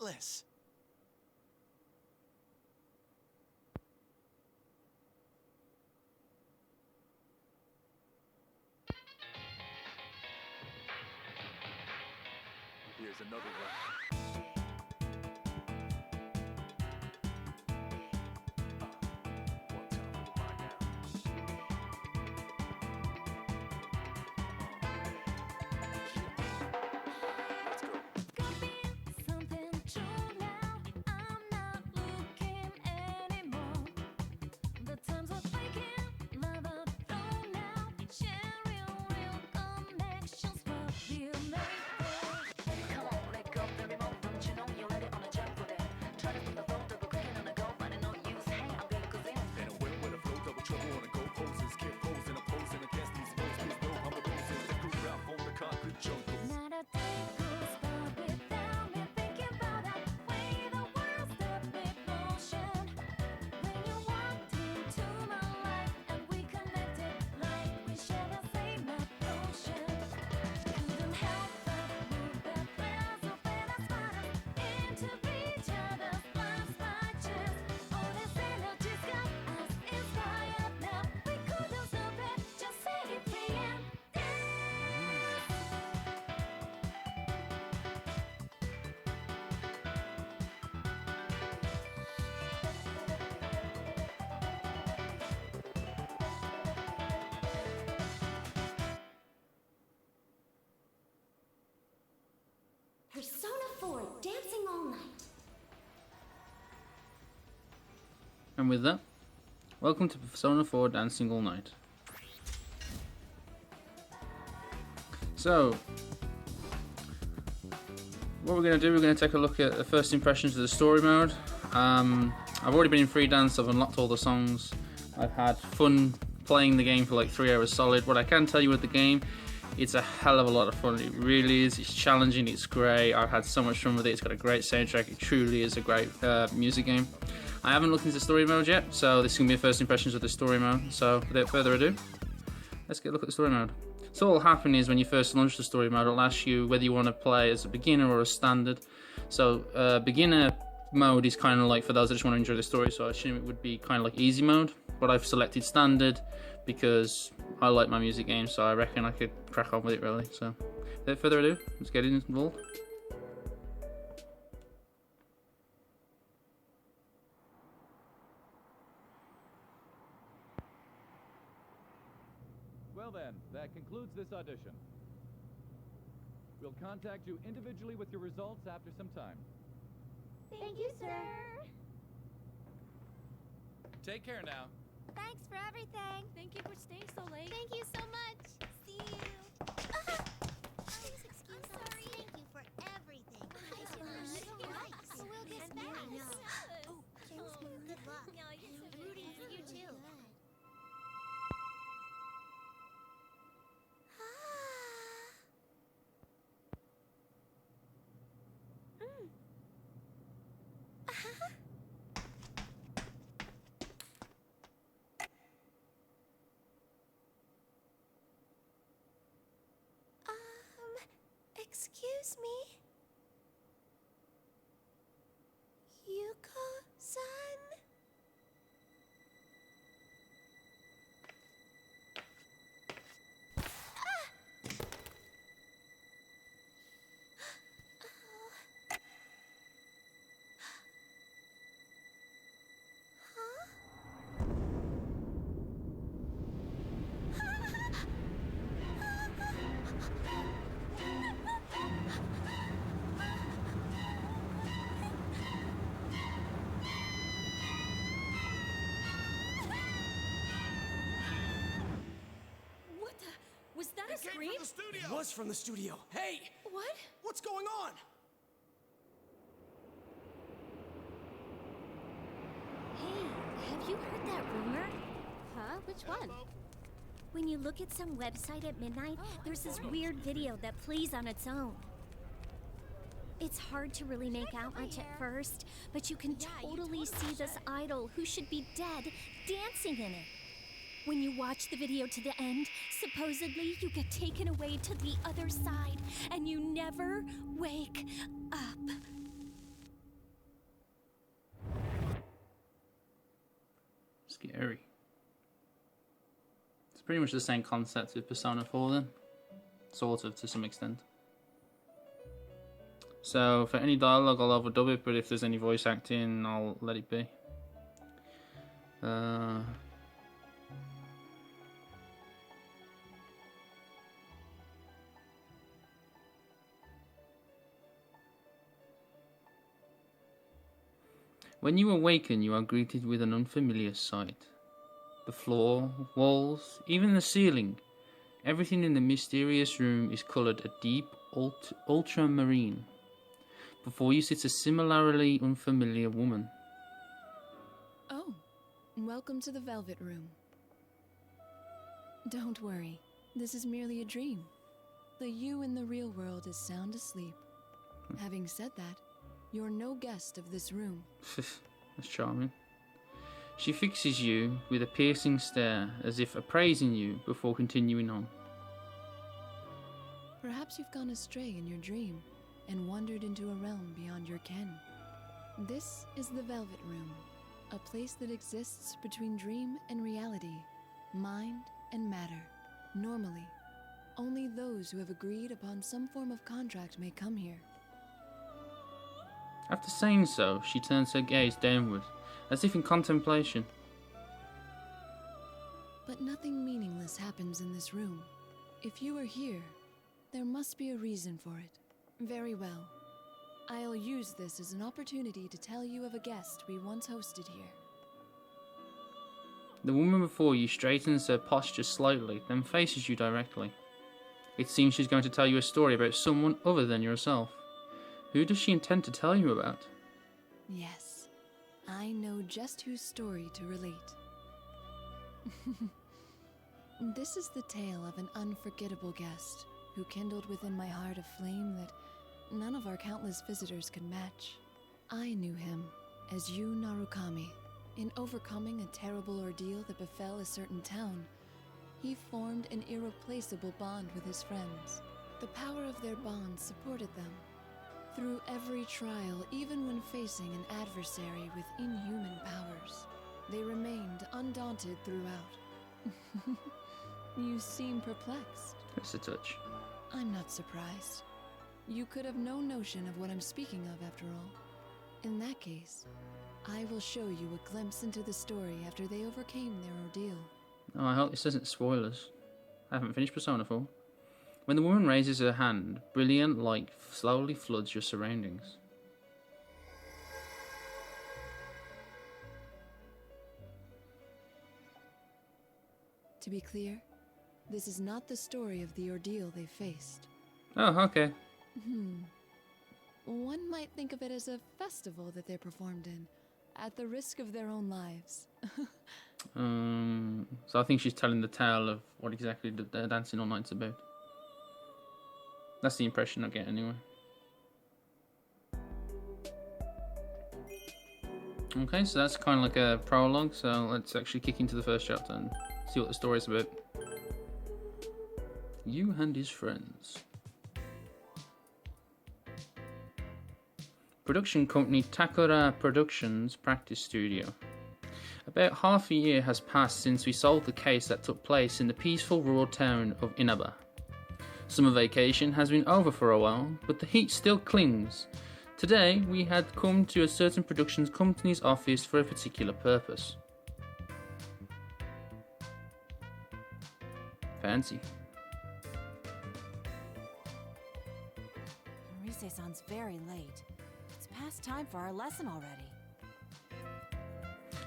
Atlus. Here's another one. One time to find out. Let's go. Could be something true now. I'm not looking anymore. The times we're breaking, never through now. Sharing real connections, what we'll make it. Come on, let go of the remote. Don't you know you let it on a jump with it? Try to put the road double clicking on the go, but I no use. Hey, I'm gonna go in. And I went with a flow, double trouble on a go poses. Keep posing, opposing against these foes. Please know I'm a roses. The groove out on the concrete jungle. Not a day goes by without me thinking about that way the world stepped in motion. When you walked into my life and we connected like we shared the same emotion. Couldn't help but move that threads of where the spiders into each other's blind spotches. All this energy's got us inspired now. We couldn't stop it, just say it free and dance. Persona 4 Dancing All Night. And with that, welcome to Persona 4 Dancing All Night. So, what we're going to do, we're going to take a look at the first impressions of the story mode. I've already been in free dance, I've unlocked all the songs, I've had fun playing the game for like 3 hours solid. What I can tell you with the game, it's a hell of a lot of fun, it really is. It's challenging, it's great, I've had so much fun with it, it's got a great soundtrack, it truly is a great music game. I haven't looked into story mode yet, so this is going to be first impressions of the story mode. So without further ado, let's get a look at the story mode. So what will happen is when you first launch the story mode, it'll ask you whether you want to play as a beginner or a standard. So beginner mode is kind of like for those that just want to enjoy the story, so I assume it would be kind of like easy mode, but I've selected standard because I like my music game, so I reckon I could crack on with it really. So without further ado, let's get involved. Well then, that concludes this audition. We'll contact you individually with your results after some time. Thank you, sir. Take care now. Thanks for everything. Thank you for staying so late. Thank you so much. See you. Please excuse us. Sorry. Thank you for everything. We'll get back. Good luck. I'm rooting for you too. Excuse me? Yuko-san? Was that a scream? From the studio. It was from the studio. Hey, What? what's going on? Hey, have you heard that rumor? Huh? Which one? When you look at some website at midnight, there's this weird video that plays on its own. It's hard to really make out much at first, but you can totally see this idol who should be dead dancing in it. When you watch the video to the end, supposedly you get taken away to the other side and you never wake up. Scary. It's pretty much the same concept with Persona 4 then. Sort of, to some extent. So, for any dialogue, I'll overdub it, but if there's any voice acting, I'll let it be. When you awaken, you are greeted with an unfamiliar sight. The floor, walls, even the ceiling, everything in the mysterious room is coloured a deep ultramarine. Before you sits a similarly unfamiliar woman. Oh, welcome to the Velvet Room. Don't worry, this is merely a dream. The you in the real world is sound asleep. Having said that, you're no guest of this room. That's charming. She fixes you with a piercing stare, as if appraising you before continuing on. Perhaps you've gone astray in your dream and wandered into a realm beyond your ken. This is the Velvet Room, a place that exists between dream and reality, mind and matter. Normally, only those who have agreed upon some form of contract may come here. After saying so, she turns her gaze downward, as if in contemplation. But nothing meaningless happens in this room. If you are here, there must be a reason for it. Very well. I'll use this as an opportunity to tell you of a guest we once hosted here. The woman before you straightens her posture slightly, then faces you directly. It seems she's going to tell you a story about someone other than yourself. Who does she intend to tell you about? Yes, I know just whose story to relate. This is the tale of an unforgettable guest who kindled within my heart a flame that none of our countless visitors could match. I knew him as Yu Narukami. In overcoming a terrible ordeal that befell a certain town, he formed an irreplaceable bond with his friends. The power of their bond supported them. Through every trial, even when facing an adversary with inhuman powers, they remained undaunted throughout. You seem perplexed. Just a touch. I'm not surprised. You could have no notion of what I'm speaking of, after all. In that case, I will show you a glimpse into the story after they overcame their ordeal. Oh, I hope this isn't spoilers. I haven't finished Persona 4. When the woman raises her hand, brilliant light slowly floods your surroundings. To be clear, this is not the story of the ordeal they faced. Oh, okay. One might think of it as a festival that they performed in, at the risk of their own lives. So I think she's telling the tale of what exactly the Dancing All Night's about. That's the impression I get anyway. Okay, so that's kind of like a prologue, so let's actually kick into the first chapter and see what the story's about. You and his friends. Production company Takura Productions Practice Studio. About half a year has passed since we solved the case that took place in the peaceful rural town of Inaba. Summer vacation has been over for a while, but the heat still clings. Today, we had come to a certain productions company's office for a particular purpose. Fancy. Rise-san's very late. It's past time for our lesson already.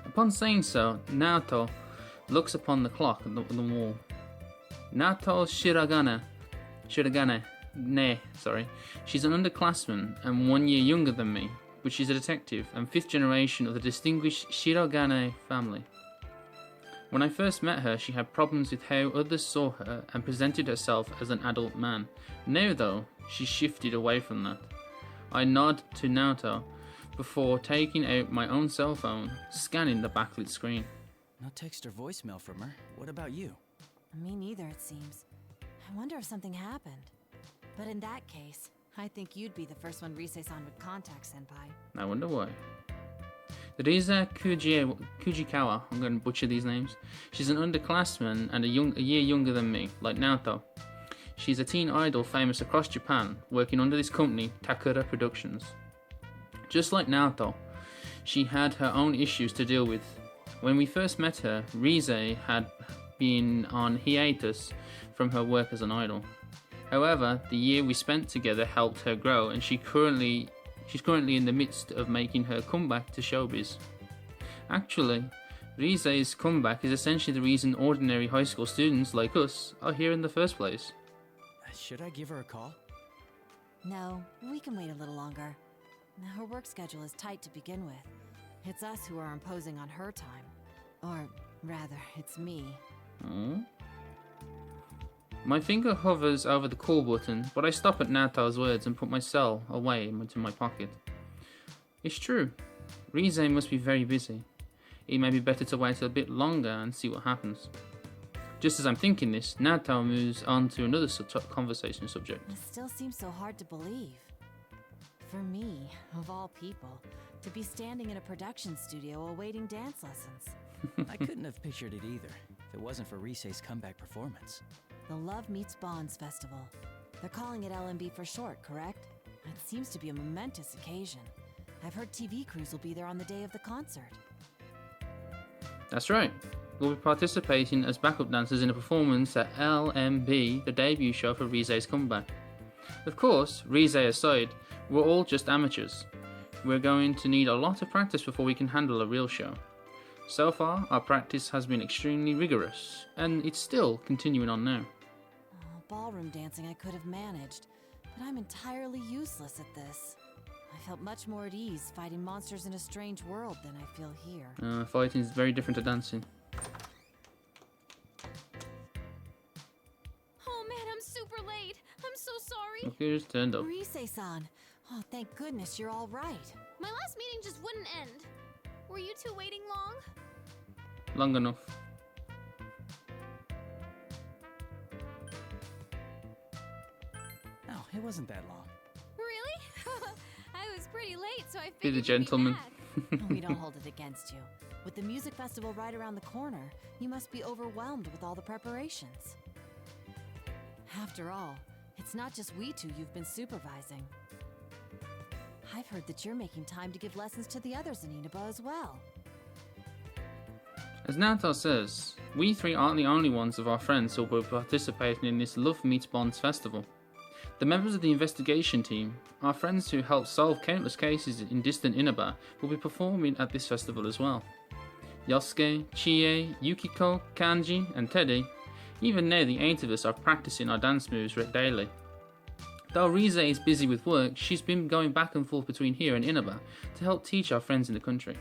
Upon saying so, Naoto looks upon the clock on the wall. Naoto Shiragane. She's an underclassman and 1 year younger than me, but she's a detective and 5th generation of the distinguished Shiragane family. When I first met her, she had problems with how others saw her and presented herself as an adult man. Now though, she's shifted away from that. I nod to Naoto before taking out my own cell phone, scanning the backlit screen. No text or voicemail from her. What about you? Me neither, it seems. I wonder if something happened. But in that case, I think you'd be the first one Rise-san would contact, Senpai. I wonder why. Riza Kujikawa, I'm going to butcher these names. She's an underclassman and a year younger than me, like Naoto. She's a teen idol famous across Japan, working under this company, Takura Productions. Just like Naoto, she had her own issues to deal with. When we first met her, Rize had been on hiatus from her work as an idol. However, the year we spent together helped her grow, and she's currently in the midst of making her comeback to showbiz. Actually, Rize's comeback is essentially the reason ordinary high school students like us are here in the first place. Should I give her a call? No, we can wait a little longer. Her work schedule is tight to begin with. It's us who are imposing on her time. Or, rather, it's me. Oh. My finger hovers over the call button, but I stop at Naoto's words and put my cell away into my pocket. It's true. Rize must be very busy. It may be better to wait a bit longer and see what happens. Just as I'm thinking this, Naoto moves on to another conversation subject. It still seems so hard to believe. For me, of all people, to be standing in a production studio awaiting dance lessons. I couldn't have pictured it either, if it wasn't for Rise's comeback performance. The Love Meets Bonds Festival. They're calling it LMB for short, correct? It seems to be a momentous occasion. I've heard TV crews will be there on the day of the concert. That's right. We'll be participating as backup dancers in a performance at LMB, the debut show for Rise's comeback. Of course, Rize aside, we're all just amateurs. We're going to need a lot of practice before we can handle a real show. So far, our practice has been extremely rigorous, and it's still continuing on now. Ballroom dancing I could have managed, but I'm entirely useless at this. I felt much more at ease fighting monsters in a strange world than I feel here. Fighting is very different to dancing. Oh man, I'm super late. I'm so sorry. Look who just turned up. Rise-san. Oh, thank goodness you're all right. My last meeting just wouldn't end. Were you two waiting long? Long enough. No, it wasn't that long. Really? I was pretty late, so I Be figured the you'd gentleman. mad. We don't hold it against you. With the music festival right around the corner, you must be overwhelmed with all the preparations. After all, it's not just we two you've been supervising. I've heard that you're making time to give lessons to the others in Inaba as well. As Naoto says, we three aren't the only ones of our friends who will be participating in this Love Meets Bonds festival. The members of the investigation team, our friends who helped solve countless cases in distant Inaba, will be performing at this festival as well. Yosuke, Chie, Yukiko, Kanji, and Teddy, even now the 8 of us are practicing our dance moves daily. Though Rize is busy with work, she's been going back and forth between here and Inaba to help teach our friends in the country.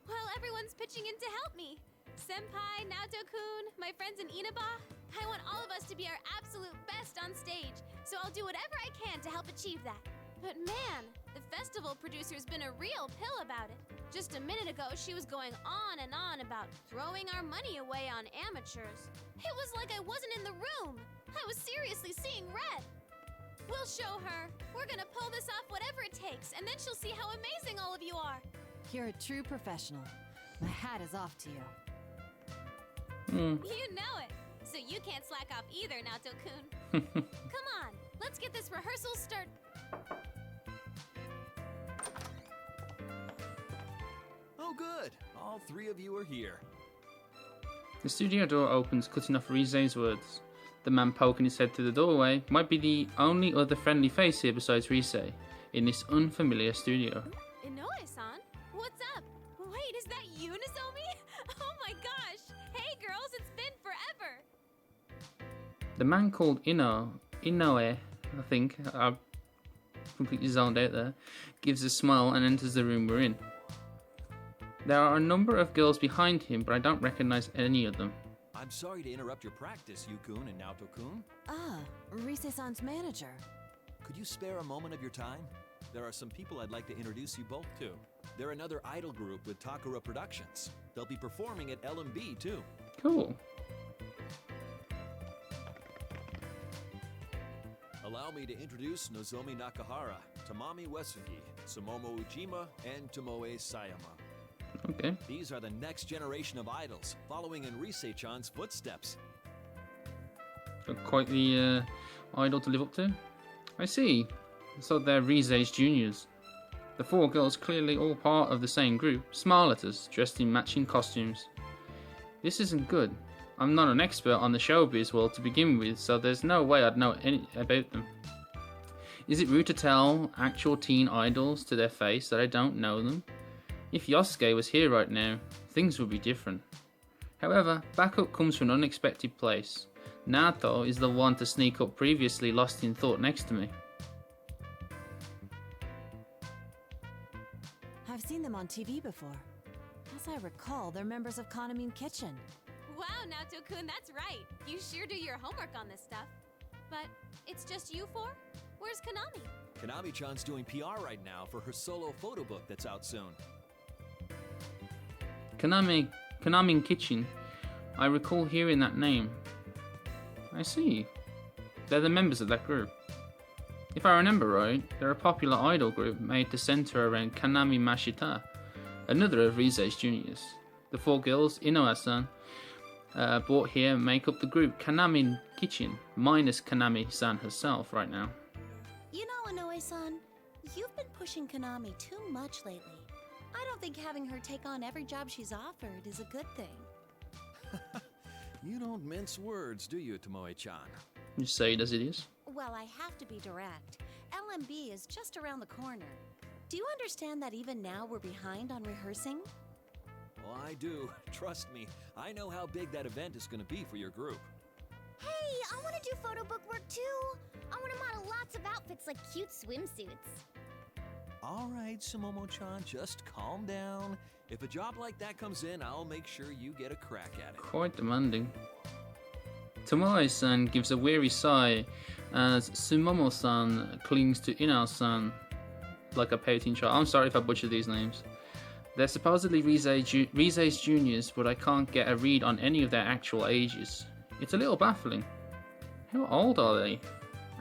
Well, everyone's pitching in to help me. Senpai, Naoto-kun, my friends in Inaba. I want all of us to be our absolute best on stage, so I'll do whatever I can to help achieve that. But man, the festival producer's been a real pill about it. Just a minute ago, she was going on and on about throwing our money away on amateurs. It was like I wasn't in the room. I was seriously seeing red. We'll show her. We're gonna pull this off whatever it takes, and then she'll see how amazing all of you are. You're a true professional. My hat is off to you. You know it. So you can't slack off either, Naoto-kun. Come on, let's get this rehearsal start. Oh, good. All 3 of you are here. The studio door opens, cutting off Rize's words. The man poking his head through the doorway might be the only other friendly face here besides Rize in this unfamiliar studio. Inoue-san? What's up? Wait, is that you, Nozomi? Oh my gosh! Hey girls, it's been forever! The man called Inoue, I think, I've completely zoned out there, gives a smile and enters the room we're in. There are a number of girls behind him, but I don't recognize any of them. I'm sorry to interrupt your practice, Yu-kun and Naoto-kun. Ah, Rise-san's manager. Could you spare a moment of your time? There are some people I'd like to introduce you both to. They're another idol group with Takura Productions. They'll be performing at LMB too. Cool. Allow me to introduce Nozomi Nakahara, Tamami Uesugi, Sumomo Ujima, and Tomoe Sayama. Okay. These are the next generation of idols, following in Risei-chan's footsteps. Got quite the idol to live up to. I see. So they're Risei's juniors. The four girls clearly all part of the same group smile at us, dressed in matching costumes. This isn't good. I'm not an expert on the showbiz world to begin with, so there's no way I'd know any about them. Is it rude to tell actual teen idols to their face that I don't know them? If Yosuke was here right now, things would be different. However, backup comes from an unexpected place. Nato is the one to sneak up previously lost in thought next to me. I've seen them on TV before. As I recall, they're members of Kaname Kitchen. Wow, Nato-kun, that's right. You sure do your homework on this stuff. But it's just you four? Where's Kaname? Kaname-chan's doing PR right now for her solo photo book that's out soon. Kaname Kitchen. I recall hearing that name. I see. They're the members of that group. If I remember right, they're a popular idol group made to center around Kaname Mashita, another of Risei's juniors. The four girls, Inoue-san, brought here make up the group Kaname Kitchen, minus Kaname-san herself right now. You know, Inoue-san, you've been pushing Kaname too much lately. I don't think having her take on every job she's offered is a good thing. You don't mince words, do you, Tomoe-chan? You say it as it is. Well, I have to be direct. LMB is just around the corner. Do you understand that even now we're behind on rehearsing? Oh, I do. Trust me, I know how big that event is going to be for your group. Hey, I want to do photo book work too. I want to model lots of outfits like cute swimsuits. All right, Sumomo-chan, just calm down. If a job like that comes in, I'll make sure you get a crack at it. Quite demanding. Tomoe-san gives a weary sigh as Sumomo-san clings to Inao-san like a pouting child. I'm sorry if I butchered these names. They're supposedly Risei's juniors, but I can't get a read on any of their actual ages. It's a little baffling. How old are they,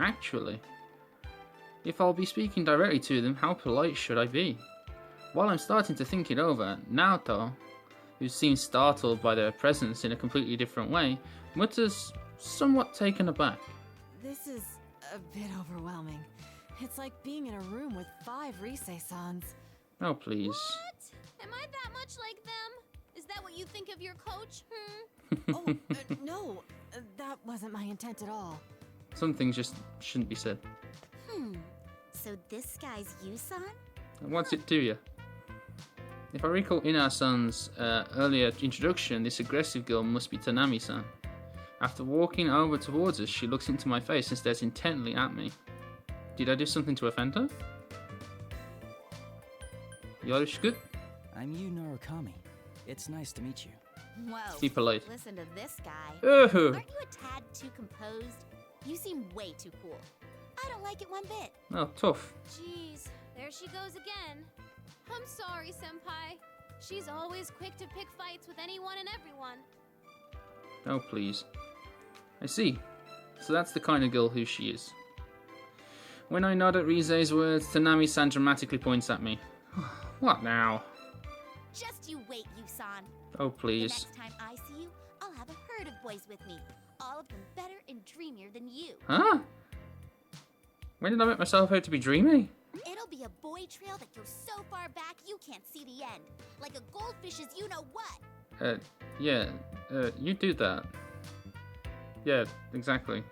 actually? If I'll be speaking directly to them, how polite should I be? While I'm starting to think it over, Naoto, who seems startled by their presence in a completely different way, mutters, somewhat taken aback. This is a bit overwhelming. It's like being in a room with 5 Risei-sans. Oh, please. What? Am I that much like them? Is that what you think of your coach? No, that wasn't my intent at all. Some things just shouldn't be said. So this guy's Yusan? What's it to you? If I recall Ina-san's earlier introduction, this aggressive girl must be Tanami-san. After walking over towards us, she looks into my face and stares intently at me. Did I do something to offend her? Yoroshiku? I'm Yu Narukami. It's nice to meet you. Whoa. Be polite. Listen to this guy. Oh. Aren't you a tad too composed? You seem way too cool. I don't like it one bit. Oh, tough. Jeez, there she goes again. I'm sorry, Senpai. She's always quick to pick fights with anyone and everyone. Oh, please. I see. So that's the kind of girl who she is. When I nod at Risei's words, Tanami-san dramatically points at me. What now? Just you wait, Yusan. Oh, The please. next time I see you, I'll have a herd of boys with me. All of them better and dreamier than you. Huh? When did I make myself out to be dreamy? It'll be a boy trail that goes so far back you can't see the end. Like a goldfish's you-know-what. You do that. Yeah, exactly.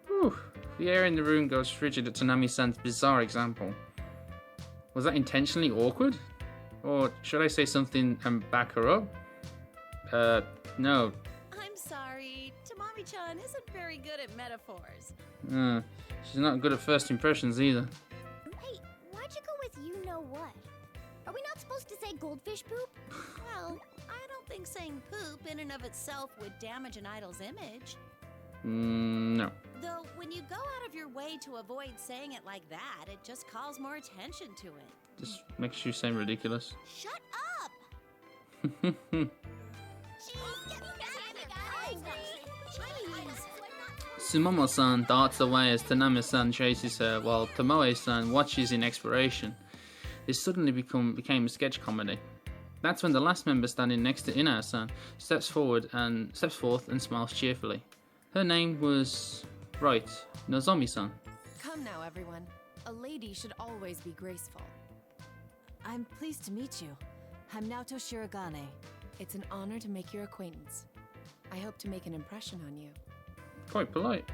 Whew. The air in the room goes frigid at Tanami-san's bizarre example. Was that intentionally awkward? Or should I say something and back her up? No. I'm sorry. Tamami-chan isn't very good at metaphors. She's not good at first impressions either. Hey, why'd you go with you know what? Are we not supposed to say goldfish poop? Well, I don't think saying poop in and of itself would damage an idol's image. No. Though, when you go out of your way to avoid saying it like that, it just calls more attention to it. Just makes you seem ridiculous. Shut up! Sumomo-san darts away as Tanami-san chases her, while Tomoe-san watches in exploration. It suddenly became a sketch comedy. That's when the last member standing next to Ina-san steps forth and smiles cheerfully. Her name was... right, Nozomi-san. Come now, everyone. A lady should always be graceful. I'm pleased to meet you. I'm Naoto Shirogane. It's an honor to make your acquaintance. I hope to make an impression on you. Quite polite.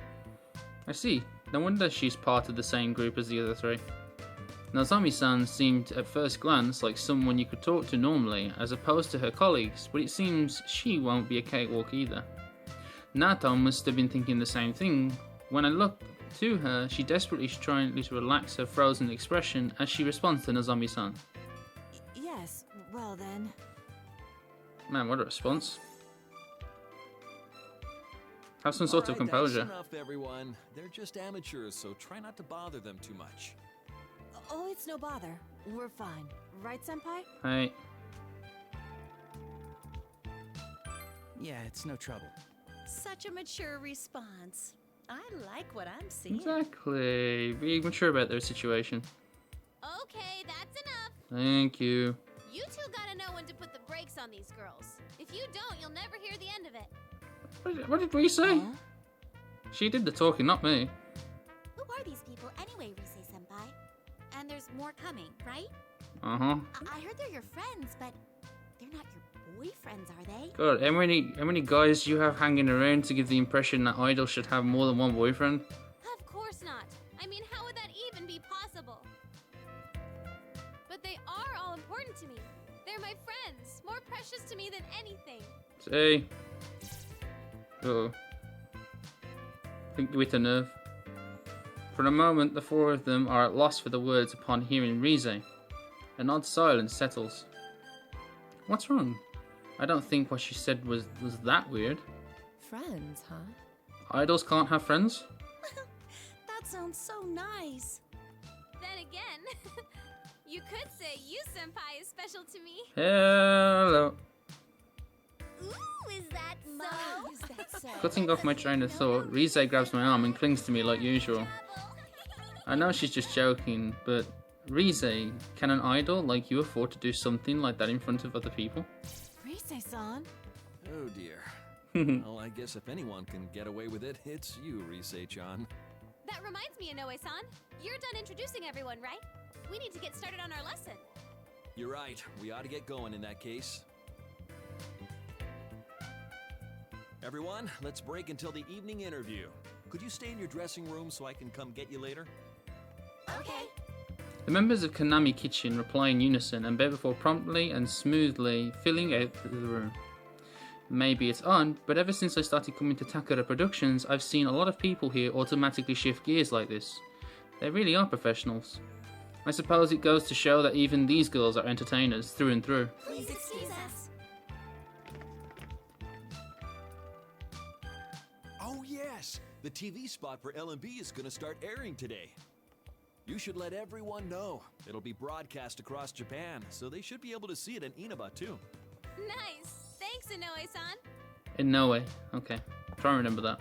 I see. No wonder she's part of the same group as the other three. Nozomi-san seemed at first glance like someone you could talk to normally, as opposed to her colleagues, but it seems she won't be a cakewalk either. Nato must have been thinking the same thing. When I looked to her, she desperately is trying to relax her frozen expression as she responds to Nozomi-san. Yes, well then. Man, what a response. Have some sort of composure. That's enough, everyone. They're just amateurs, so try not to bother them too much. Oh, it's no bother. We're fine. Right, Senpai? Hey. Yeah, it's no trouble. Such a mature response. I like what I'm seeing. Exactly. Be mature about their situation. Okay, that's enough. Thank you. You two gotta know when to put the brakes on these girls. If you don't, you'll never hear the end of it. What did we say? She did the talking, not me. Who are these people anyway, Rise-senpai? And there's more coming, right? Uh-huh. I heard they're your friends, but they're not your boyfriends, are they? God, how many guys do you have hanging around to give the impression that idols should have more than one boyfriend? Of course not. I mean, how would that even be possible? But they are all important to me. They're my friends, more precious to me than anything. Say. Uh-oh. Think with a nerve. For a moment, the four of them are at loss for the words upon hearing Rise. An odd silence settles. What's wrong? I don't think what she said was that weird. Friends, huh? Idols can't have friends? That sounds so nice. Then again, you could say you senpai is special to me. Hello. Ooh, is that so? Is that so? Cutting off my train of thought, Rise grabs my arm and clings to me like usual. I know she's just joking, but Rise, can an idol like you afford to do something like that in front of other people? Rise-san? Oh dear. Well, I guess if anyone can get away with it, it's you, Rise-chan. That reminds me, Inoue-san. You're done introducing everyone, right? We need to get started on our lesson. You're right. We ought to get going in that case. Everyone, let's break until the evening interview. Could you stay in your dressing room so I can come get you later? Okay. The members of Kaname Kitchen reply in unison and therefore promptly and smoothly filling out the room. Maybe it's odd, but ever since I started coming to Takara Productions, I've seen a lot of people here automatically shift gears like this. They really are professionals. I suppose it goes to show that even these girls are entertainers through and through. Please excuse us. Oh yes! The TV spot for L&B is going to start airing today. You should let everyone know. It'll be broadcast across Japan, so they should be able to see it in Inaba too. Nice. Thanks, Inoue-san. In no way. Okay. Try and remember that.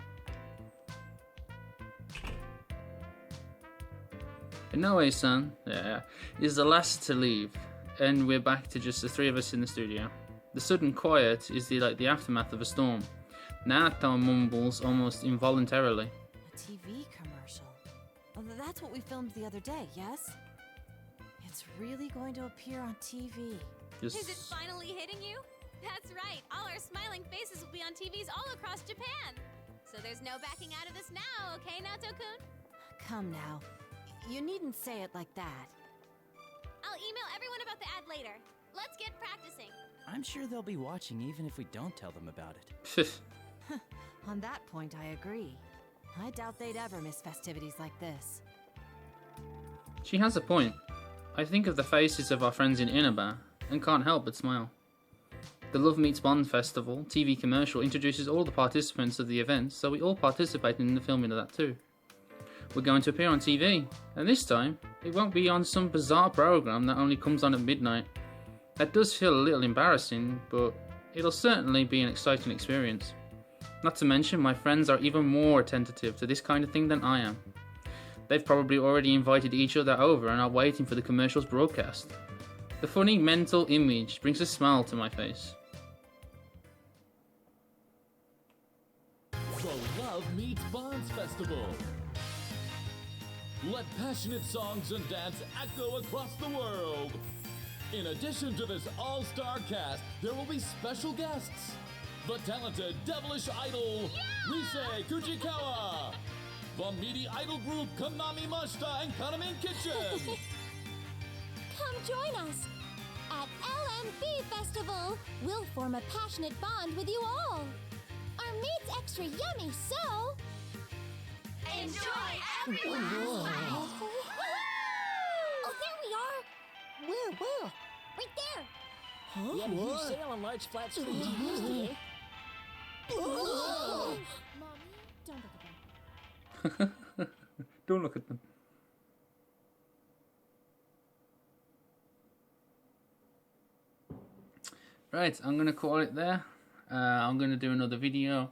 Inoue-san, is the last to leave, and we're back to just the three of us in the studio. The sudden quiet is the aftermath of a storm. Nato mumbles almost involuntarily. A TV commercial. Oh, that's what we filmed the other day, yes? It's really going to appear on TV. Is it finally hitting you? That's right. All our smiling faces will be on TVs all across Japan. So there's no backing out of this now, okay, Nato-kun? Come now. You needn't say it like that. I'll email everyone about the ad later. Let's get practicing. I'm sure they'll be watching even if we don't tell them about it. On that point, I agree. I doubt they'd ever miss festivities like this. She has a point. I think of the faces of our friends in Inaba and can't help but smile. The Love Meets Bond Festival TV commercial introduces all the participants of the event, so we all participated in the filming of that too. We're going to appear on TV, and this time, it won't be on some bizarre program that only comes on at midnight. That does feel a little embarrassing, but it'll certainly be an exciting experience. Not to mention, my friends are even more attentive to this kind of thing than I am. They've probably already invited each other over and are waiting for the commercial's broadcast. The funny mental image brings a smile to my face. The Love Meets Bonds Festival. Let passionate songs and dance echo across the world. In addition to this all-star cast, there will be special guests. The talented devilish idol, Rise Kujikawa. The meaty idol group, Kaname Mashita and Kaname Kitchen. Come join us at LMB Festival. We'll form a passionate bond with you all. Our meat's extra yummy, so enjoy everyone! Oh, there we are! Where? Right there! We had a huge sale on large flat screen TVs today. Mommy, don't look at them. Don't look at them. Right, I'm going to call it there. I'm going to do another video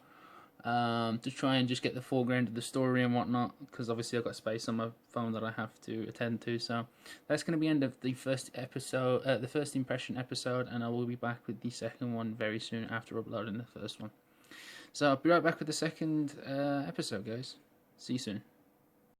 to try and just get the foreground of the story and whatnot, because obviously I've got space on my phone that I have to attend to. So that's going to be the end of the first episode, the first impression episode, and I will be back with the second one very soon after uploading the first one. So I'll be right back with the second episode, guys. See you soon.